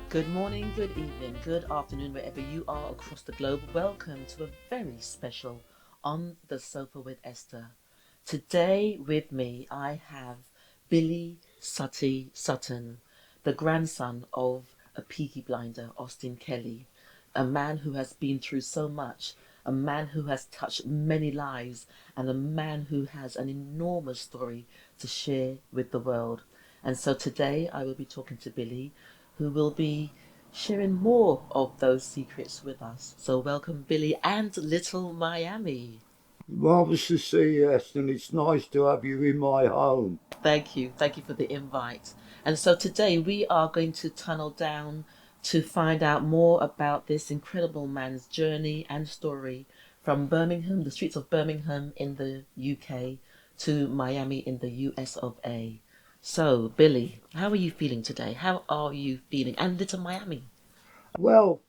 Good morning, good evening, good afternoon, wherever you are across the globe. Welcome to a very special On the Sofa with Esther. Today with me, I have Billy Sutty Sutton, the grandson of a Peaky Blinder, Austin Kelly, a man who has been through so much, a man who has touched many lives, and a man who has an enormous story to share with the world. And so today I will be talking to Billy, who will be sharing more of those secrets with us. So welcome, Billy and little Miami. Marvellous to see you, Esther, and it's nice to have you in my home. Thank you. Thank you for the invite. And so today we are going to tunnel down to find out more about this incredible man's journey and story from Birmingham, the streets of Birmingham in the UK, to Miami in the US of A. So, Billy, how are you feeling today? How are you feeling? And little Miami. Well,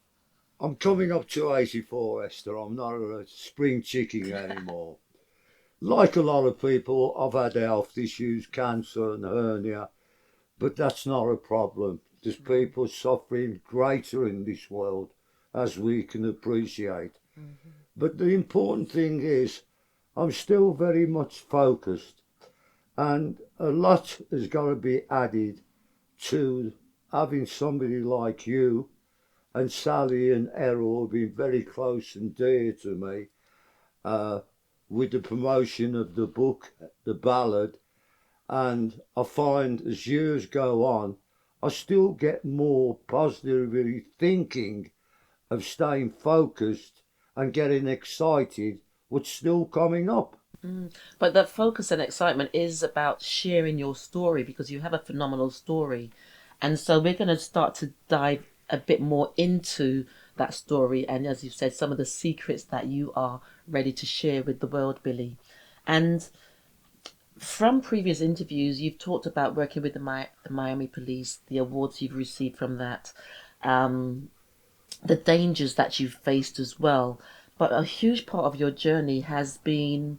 I'm coming up to 84, Esther. I'm not a spring chicken anymore. Like a lot of people, I've had health issues, cancer and hernia, but that's not a problem. There's people suffering greater in this world, as we can appreciate. Mm-hmm. But the important thing is, I'm still very much focused, and a lot has got to be added to having somebody like you and Sally and Errol have been very close and dear to me uh, with the promotion of the book, the ballad. And I find as years go on, I still get more positively thinking of staying focused and getting excited what's still coming up. But the focus and excitement is about sharing your story because you have a phenomenal story. And so we're going to start to dive a bit more into that story. And as you said, some of the secrets that you are ready to share with the world, Billy. And from previous interviews, you've talked about working with the Miami police, the awards you've received from that, um, the dangers that you've faced as well. But a huge part of your journey has been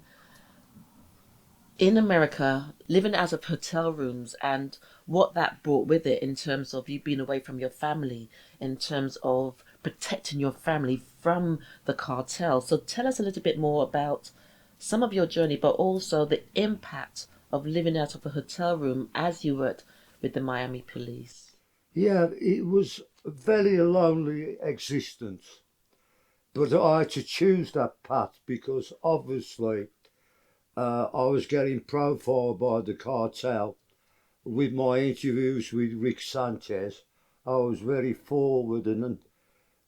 in America, living out of hotel rooms and what that brought with it in terms of you being away from your family, in terms of protecting your family from the cartel. So tell us a little bit more about some of your journey, but also the impact of living out of a hotel room as you worked with the Miami police. Yeah, it was a very lonely existence, but I had to choose that path because obviously I was getting profiled by the cartel with my interviews with Rick Sanchez. I was very forward and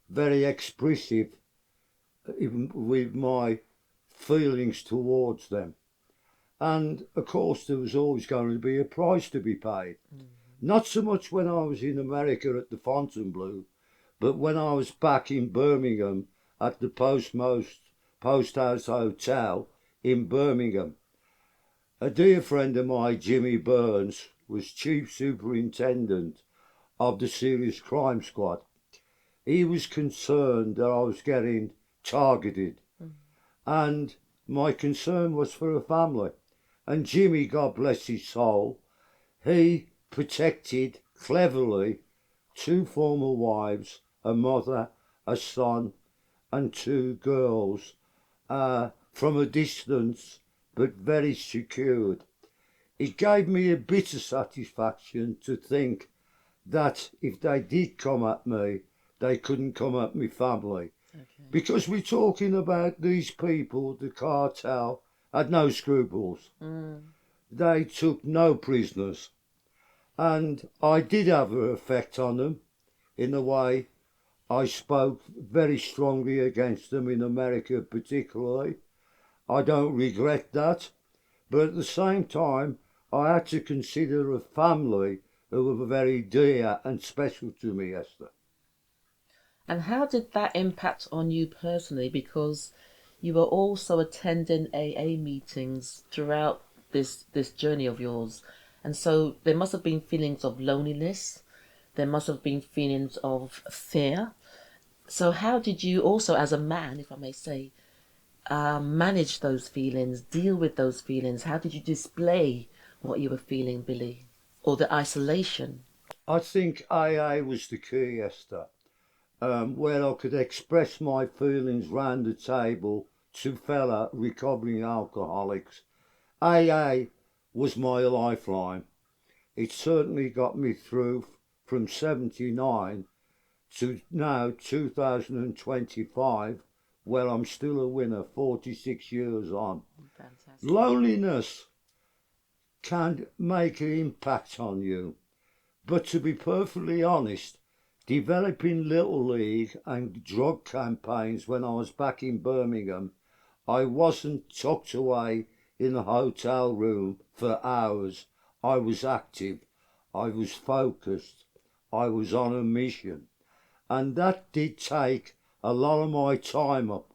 very expressive even with my feelings towards them. And of course, there was always going to be a price to be paid. Not so much when I was in America at the Fontainebleau, but when I was back in Birmingham at the Post House Hotel in Birmingham. A dear friend of mine, Jimmy Burns, was chief superintendent of the Serious Crime Squad. He was concerned that I was getting targeted, and my concern was for a family. And Jimmy, God bless his soul, he protected cleverly two former wives, a mother, a son, and two girls from a distance, but very secured. It gave me a bit of satisfaction to think that if they did come at me, they couldn't come at my family. Okay. Because we're talking about these people, the cartel, had no scruples. Mm. They took no prisoners. And I did have an effect on them in a way. I spoke very strongly against them in America, particularly. I don't regret that. But at the same time, I had to consider a family who were very dear and special to me, Esther. And how did that impact on you personally? Because you were also attending AA meetings throughout this journey of yours. And so there must have been feelings of loneliness. There must have been feelings of fear. So how did you also, as a man, if I may say, manage those feelings, deal with those feelings? How did you display what you were feeling, Billy? Or the isolation? I think AA was the key, Esther, where I could express my feelings round the table to fellow recovering alcoholics. AA was my lifeline. It certainly got me through from 79 to now 2025, where I'm still a winner 46 years on. Fantastic. Loneliness can make an impact on you, but to be perfectly honest, developing Little League and drug campaigns when I was back in Birmingham, I wasn't tucked away in a hotel room for hours. I was active, I was focused, I was on a mission. And that did take a lot of my time up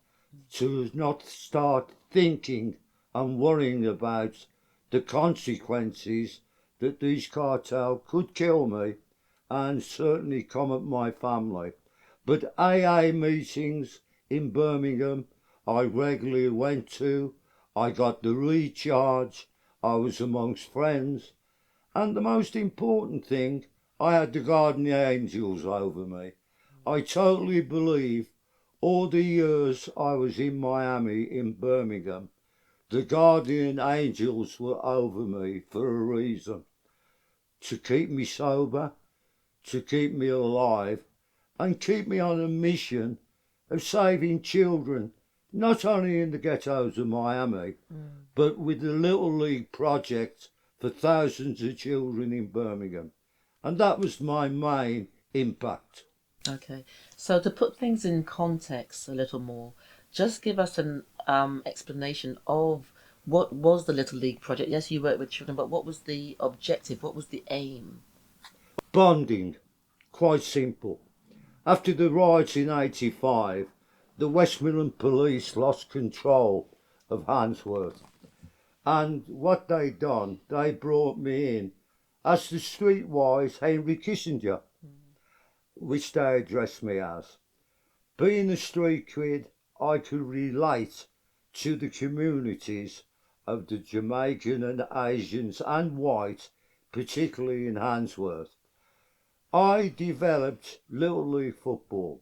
to not start thinking and worrying about the consequences that these cartel could kill me and certainly come at my family. But AA meetings in Birmingham I regularly went to. I got the recharge. I was amongst friends. And the most important thing, I had the guardian angels over me. I totally believe all the years I was in Miami, in Birmingham, the guardian angels were over me for a reason. To keep me sober, to keep me alive, and keep me on a mission of saving children, not only in the ghettos of Miami, but with the Little League project for thousands of children in Birmingham. And that was my main impact. Okay, so to put things in context a little more, just give us an explanation of what was the Little League project. Yes, you worked with children, but what was the objective? What was the aim? Bonding, quite simple. After the riots in '85, the West Midland police lost control of Handsworth. And what they done, they brought me in as the streetwise Henry Kissinger, which they addressed me as. Being a street kid, I could relate to the communities of the Jamaican and Asians and white, particularly in Handsworth. I developed Little League football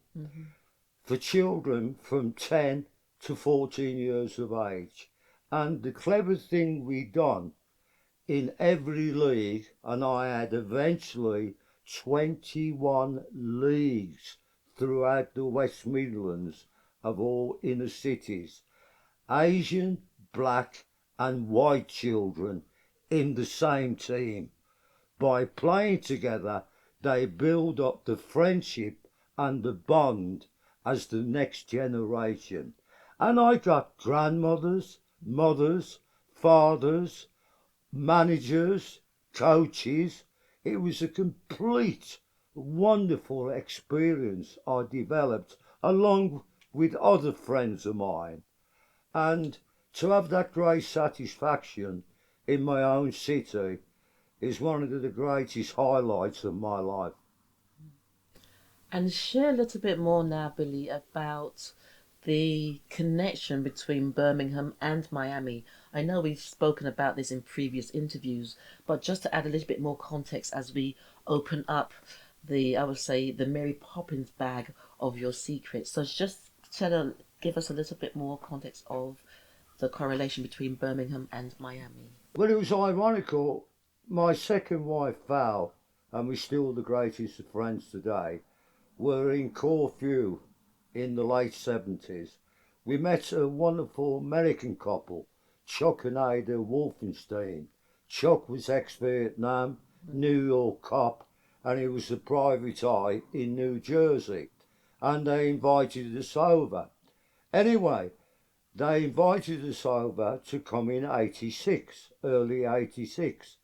for children from 10 to 14 years of age. And the clever thing we done in every league, and I had eventually 21 leagues throughout the West Midlands of all inner cities, Asian, black and white children in the same team. By playing together, they build up the friendship and the bond as the next generation. And I got grandmothers, mothers, fathers, managers, coaches. It was a complete, wonderful experience I developed along with other friends of mine. And to have that great satisfaction in my own city is one of the greatest highlights of my life. And share a little bit more now, Billy, about the connection between Birmingham and Miami. I know we've spoken about this in previous interviews, but just to add a little bit more context as we open up I would say, the Mary Poppins bag of your secrets. So just give us a little bit more context of the correlation between Birmingham and Miami. Well, it was ironical. My second wife, Val, and we're still the greatest of friends today, were in Corfu in the late 70s. We met a wonderful American couple, Chuck and Ada Wolfenstein. Chuck was ex-Vietnam, New York cop, and he was a private eye in New Jersey. And they invited us over. Anyway, they invited us over to come in '86, early '86.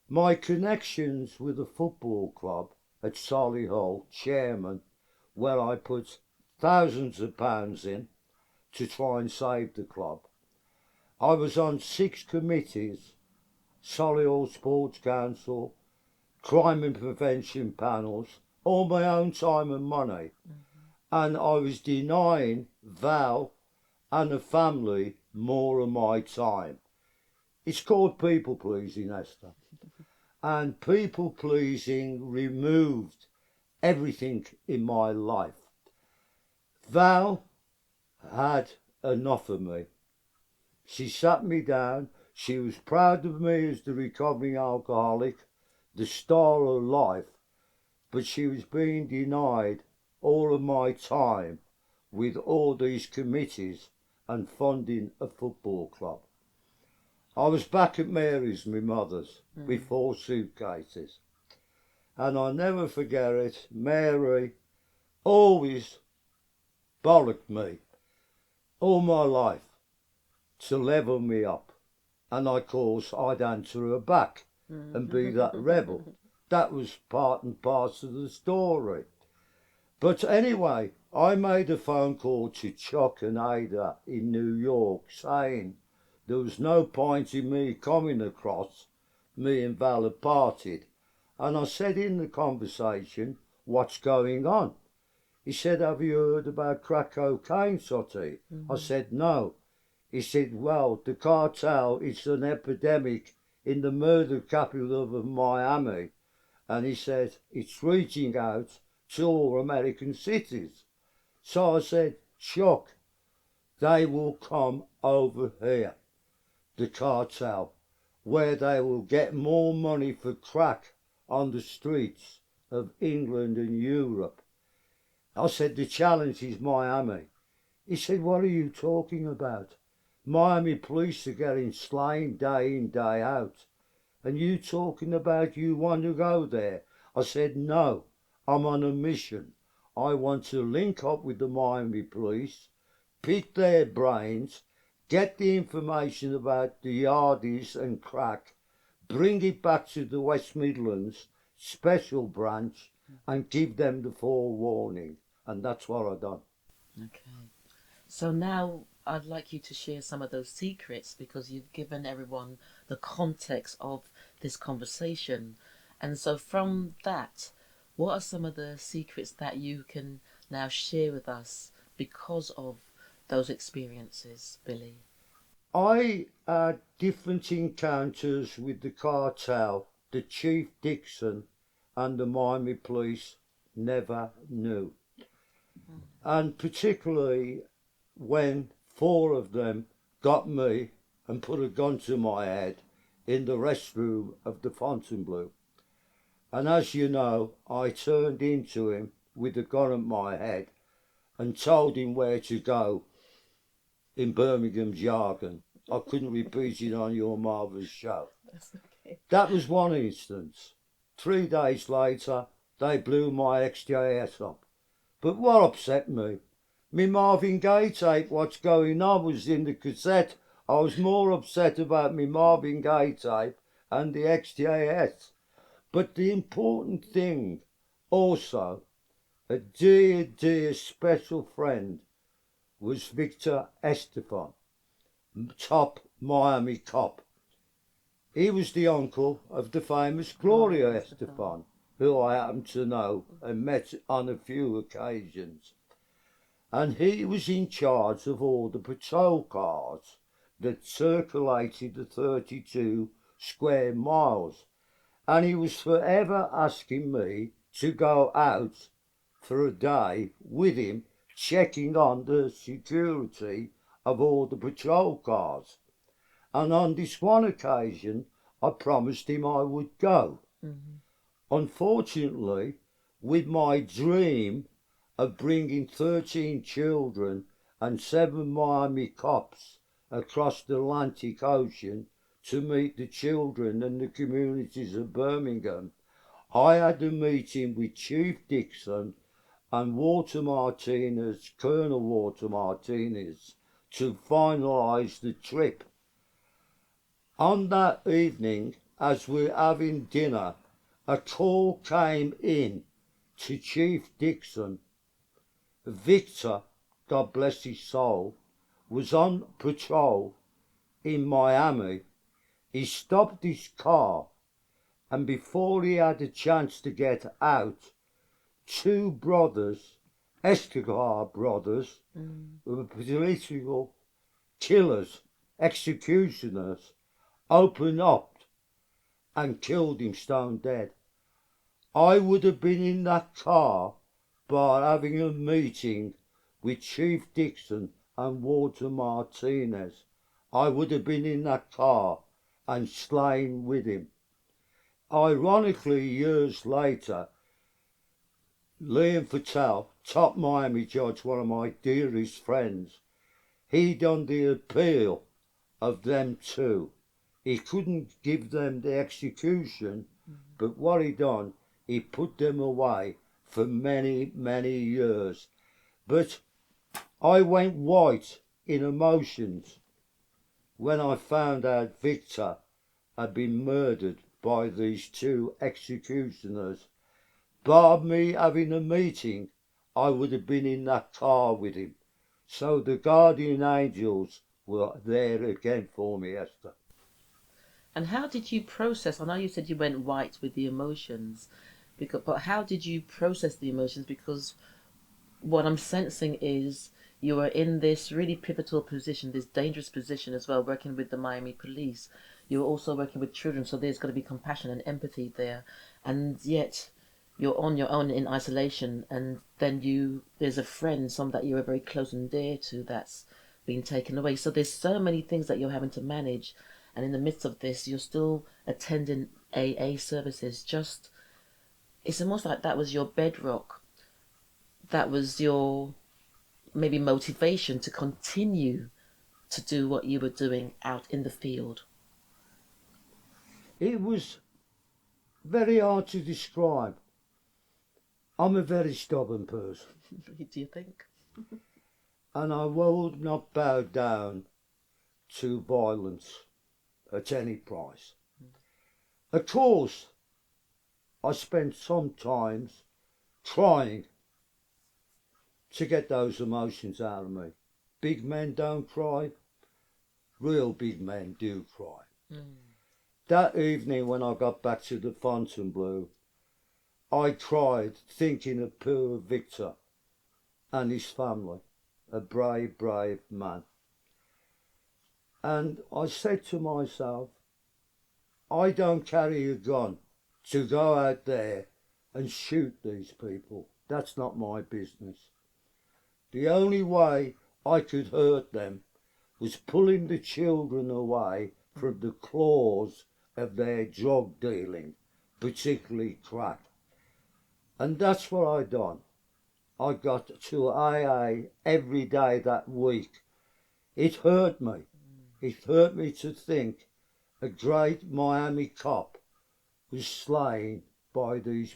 My connections with the football club at Solihull, chairman, where I put thousands of pounds in to try and save the club. I was on 6 committees, Solihull Sports Council, crime and prevention panels, all my own time and money. And I was denying Val and the family more of my time. It's called people pleasing, Esther. and people pleasing removed everything in my life. Val had enough of me. She sat me down. She was proud of me as the recovering alcoholic, the star of life, but she was being denied all of my time with all these committees and funding a football club. I was back at Mary's, my mother's, with 4 suitcases. And I'll never forget it, Mary always bollocked me all my life to level me up. And of course I'd answer her back and be that rebel. That was part and parcel of the story. But anyway, I made a phone call to Chuck and Ada in New York saying there was no point in me coming across. Me and Val had parted. And I said in the conversation, what's going on? He said, have you heard about crack cocaine, Sutty? I said, no. He said, well, the cartel is an epidemic in the murder capital of Miami. And he said, it's reaching out to all American cities. So I said, Chuck, they will come over here, the cartel, where they will get more money for crack on the streets of England and Europe. I said, the challenge is Miami. He said, what are you talking about? Miami police are getting slain day in, day out. And you talking about you want to go there? I said, no, I'm on a mission. I want to link up with the Miami police, pick their brains, get the information about the yardies and crack, bring it back to the West Midlands special branch and give them the forewarning. And that's what I've done. Okay. So now I'd like you to share some of those secrets because you've given everyone the context of this conversation. And so from that, what are some of the secrets that you can now share with us because of those experiences, Billy? I had different encounters with the cartel that Chief Dickson and the Miami police never knew. And particularly when 4 of them got me and put a gun to my head in the restroom of the Fontainebleau. And as you know, I turned into him with a gun at my head and told him where to go in Birmingham jargon. I couldn't repeat it on your marvellous show. That's okay. That was one instance. 3 days later, they blew my XJS up. But what upset me? Me Marvin Gaye tape, What's Going On, was in the cassette. I was more upset about me Marvin Gaye tape and the XJS. But the important thing, also, a dear, dear special friend was Victor Estefan, top Miami cop. He was the uncle of the famous Gloria Estefan, who I happen to know and met on a few occasions. And he was in charge of all the patrol cars that circulated the 32 square miles. And he was forever asking me to go out for a day with him, checking on the security of all the patrol cars. And on this one occasion, I promised him I would go. Unfortunately, with my dream of bringing 13 children and 7 Miami cops across the Atlantic Ocean to meet the children and the communities of Birmingham, I had a meeting with Chief Dickson and Walter Martinez, Colonel Walter Martinez, to finalise the trip. On that evening, as we're having dinner, a call came in to Chief Dickson. Victor, God bless his soul, was on patrol in Miami. He stopped his car, and before he had a chance to get out, 2 brothers, Escobar brothers, who were political killers, executioners, opened up and killed him stone dead. I would have been in that car by having a meeting with Chief Dickson and Walter Martinez. I would have been in that car and slain with him. Ironically, years later, Leon Firtel, top Miami judge, one of my dearest friends, he done the appeal of them two. He couldn't give them the execution, but what he done, he put them away for many, many years. But I went white in emotions when I found out Victor had been murdered by these two executioners. Bar me having a meeting, I would have been in that car with him. So the guardian angels were there again for me, Esther. And how did you process? I know you said you went white with the emotions, but how did you process the emotions? Because what I'm sensing is you are in this really pivotal position, this dangerous position as well, working with the Miami police. You're also working with children, so there's got to be compassion and empathy there. And yet you're on your own in isolation, and then there's a friend, some that you are very close and dear to, that's been taken away. So there's so many things that you're having to manage. And in the midst of this, you're still attending AA services. It's almost like that was your bedrock. That was your maybe motivation to continue to do what you were doing out in the field. It was very hard to describe. I'm a very stubborn person. Do you think? And I will not bow down to violence at any price. Of course, I spent some times trying to get those emotions out of me. Big men don't cry. Real big men do cry. That evening when I got back to the Fontainebleau, I cried thinking of poor Victor and his family, a brave, brave man. And I said to myself, I don't carry a gun to go out there and shoot these people. That's not my business. The only way I could hurt them was pulling the children away from the claws of their drug dealing, particularly crack. And that's what I done. I got to AA every day that week. It hurt me. It hurt me to think a great Miami cop was slain by these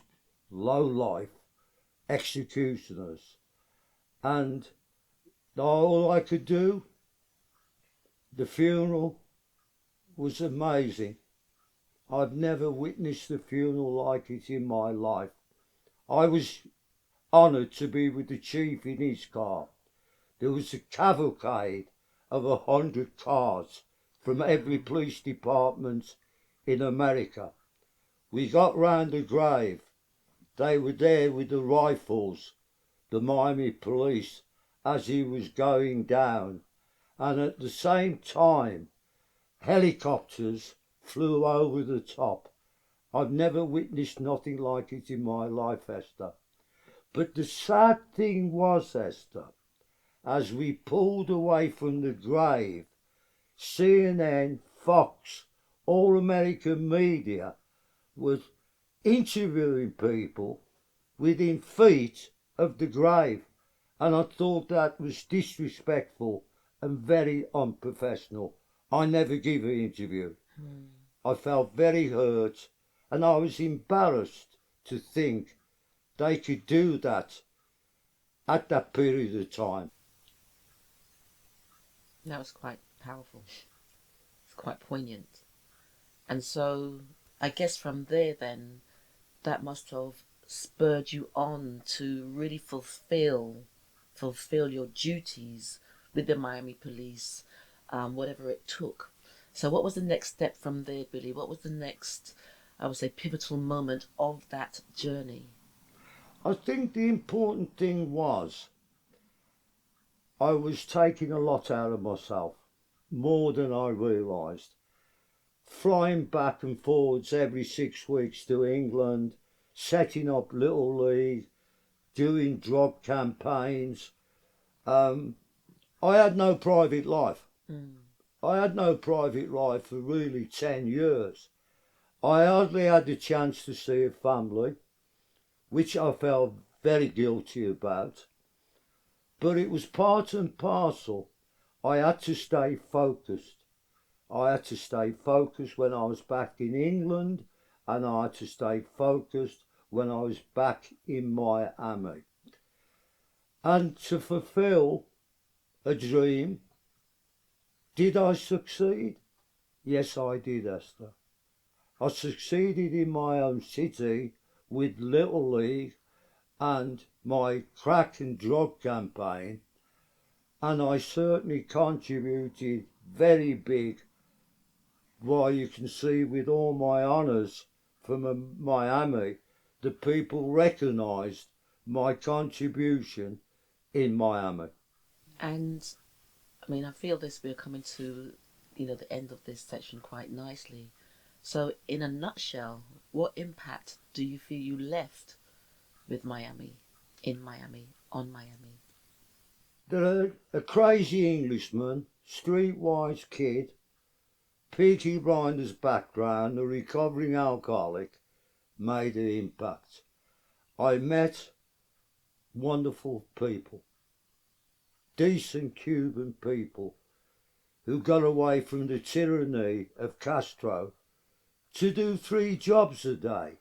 low-life executioners. And all I could do, the funeral was amazing. I've never witnessed a funeral like it in my life. I was honoured to be with the chief in his car. There was a cavalcade of 100 cars from every police department in America. We got round the grave. They were there with the rifles, the Miami police, as he was going down. And at the same time, helicopters flew over the top. I've never witnessed nothing like it in my life, Esther. But the sad thing was, Esther, as we pulled away from the grave, CNN, Fox, all American media was interviewing people within feet of the grave. And I thought that was disrespectful and very unprofessional. I never give an interview. I felt very hurt and I was embarrassed to think they could do that at that period of time. That was quite powerful. It's quite poignant. And so I guess from there then, that must have spurred you on to really fulfill your duties with the Miami police, whatever it took. So what was the next step from there, Billy? What was the next, I would say, pivotal moment of that journey? I think the important thing was I was taking a lot out of myself, more than I realised. flying back and forwards every 6 weeks to England, setting up Little League, doing drug campaigns. I had no private life. I had no private life for really 10 years. I hardly had the chance to see a family, which I felt very guilty about. But it was part and parcel. I had to stay focused. I had to stay focused when I was back in England, and I had to stay focused when I was back in Miami. And to fulfill a dream, did I succeed? Yes, I did, Esther. I succeeded in my own city with Little League and my crack and drug campaign, and I certainly contributed very big. Why, you can see with all my honours from Miami, the people recognised my contribution in Miami. And I mean, I feel this we're coming to, the end of this section quite nicely. So, in a nutshell, what impact do you feel you left with Miami, in Miami, on Miami? They're a crazy Englishman, streetwise kid, Peaky Blinders background, a recovering alcoholic, made an impact. I met wonderful people, decent Cuban people who got away from the tyranny of Castro to do 3 jobs a day,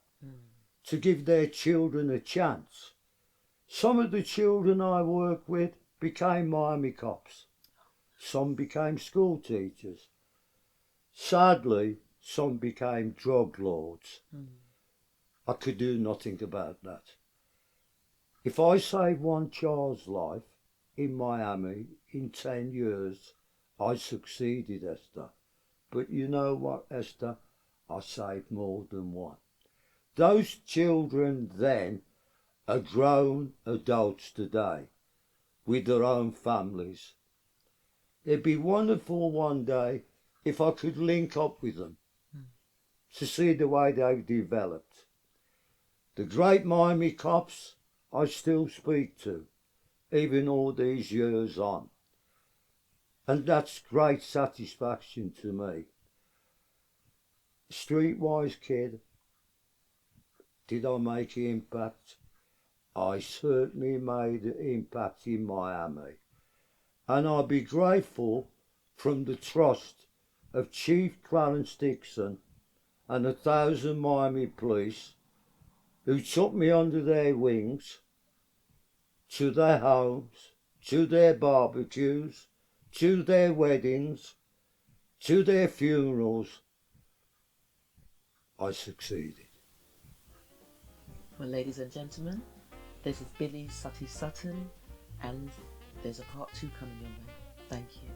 to give their children a chance. Some of the children I worked with became Miami cops. Some became school teachers. Sadly, some became drug lords. I could do nothing about that. If I saved one child's life in Miami in 10 years, I succeeded, Esther. But you know what, Esther? I saved more than one. Those children then are grown adults today with their own families. It'd be wonderful one day if I could link up with them to see the way they've developed. The great Miami cops I still speak to, even all these years on. And that's great satisfaction to me. Streetwise kid, did I make an impact? I certainly made an impact in Miami. And I'll be grateful from the trust of Chief Clarence Dickson and 1,000 Miami police who took me under their wings to their homes, to their barbecues, to their weddings, to their funerals. I succeeded. Well, ladies and gentlemen, this is Billy Sutty Sutton, and there's a part 2 coming your way. Thank you.